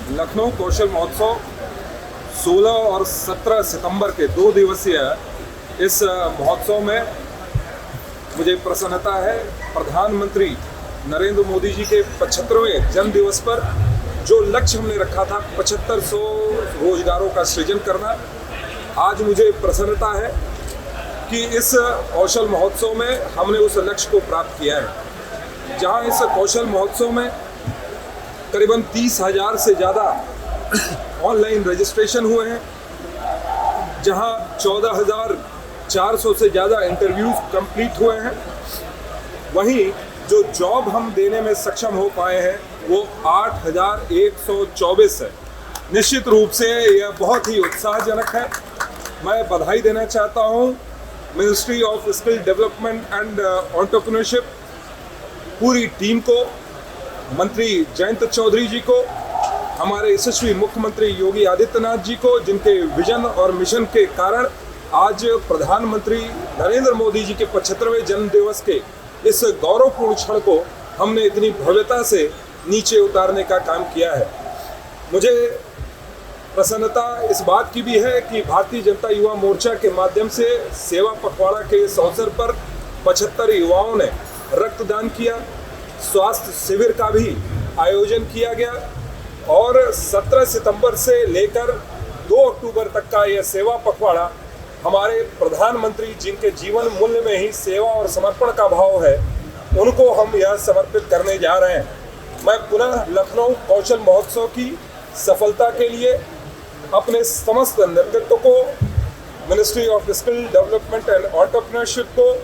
लखनऊ कौशल महोत्सव 16 और 17 सितंबर के 2 दिवसीय इस महोत्सव में मुझे प्रसन्नता है। प्रधानमंत्री नरेंद्र मोदी जी के 75वें जन्म दिवस पर जो लक्ष्य हमने रखा था 7500 रोजगारों का सृजन करना, आज मुझे प्रसन्नता है कि इस कौशल महोत्सव में हमने उस लक्ष्य को प्राप्त किया है। जहां इस कौशल महोत्सव में करीबन 30,000 से ज़्यादा ऑनलाइन रजिस्ट्रेशन हुए हैं, जहां 14,400 से ज़्यादा इंटरव्यूज कंप्लीट हुए हैं। वहीं जो जॉब हम देने में सक्षम हो पाए हैं वो 8,124 है। निश्चित रूप से यह बहुत ही उत्साहजनक है। मैं बधाई देना चाहता हूं ministry of skill development and entrepreneurship, पूरी टीम को, मंत्री जयंत चौधरी जी को, हमारे यशस्वी मुख्यमंत्री योगी आदित्यनाथ जी को, जिनके विजन और मिशन के कारण आज प्रधानमंत्री नरेंद्र मोदी जी के 75वें जन्म दिवस के इस गौरवपूर्ण क्षण को हमने इतनी भव्यता से नीचे उतारने का काम किया है। मुझे प्रसन्नता इस बात की भी है कि भारतीय जनता युवा मोर्चा के माध्यम से सेवा पखवाड़ा के इस अवसर पर 75 युवाओं ने रक्तदान किया, स्वास्थ्य शिविर का भी आयोजन किया गया और 17 सितंबर से लेकर 2 अक्टूबर तक का यह सेवा पखवाड़ा हमारे प्रधानमंत्री जिनके जीवन मूल्य में ही सेवा और समर्पण का भाव है, उनको हम यह समर्पित करने जा रहे हैं। मैं पुनः लखनऊ कौशल महोत्सव की सफलता के लिए अपने समस्त नेतृत्व को, ministry of skill development and entrepreneurship को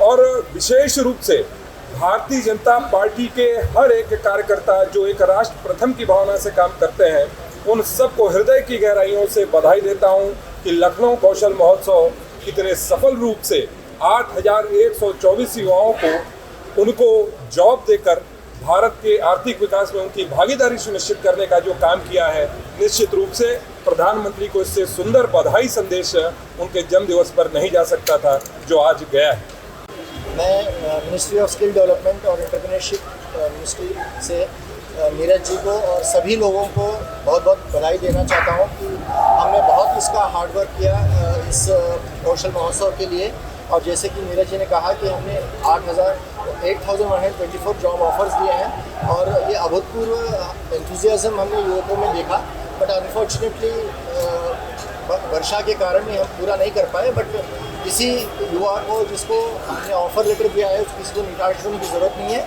और विशेष रूप से भारतीय जनता पार्टी के हर एक कार्यकर्ता जो एक राष्ट्र प्रथम की भावना से काम करते हैं, उन सबको हृदय की गहराइयों से बधाई देता हूं कि लखनऊ कौशल महोत्सव इतने सफल रूप से 8,124 युवाओं को उनको जॉब देकर भारत के आर्थिक विकास में उनकी भागीदारी सुनिश्चित करने का जो काम किया है, निश्चित रूप से प्रधानमंत्री को इससे सुंदर बधाई संदेश उनके जन्म दिवस पर नहीं जा सकता था जो आज गया है। मैं मिनिस्ट्री ऑफ स्किल डेवलपमेंट और एंटरप्रेन्योरशिप मिनिस्ट्री से नीरज जी को और सभी लोगों को बहुत बहुत बधाई देना चाहता हूं कि हमने बहुत इसका हार्ड वर्क किया इस कौशल महोत्सव के लिए। और जैसे कि नीरज जी ने कहा कि हमने 8,124 जॉब ऑफर्स दिए हैं और ये अभूतपूर्व एंथुजियाज्म हमने युवकों में देखा, बट अनफॉर्चुनेटली वर्षा के कारण ही हम पूरा नहीं कर पाए। बट किसी युवा को जिसको हमने ऑफर लेटर दिया है, किसी को निराश होने की ज़रूरत नहीं है।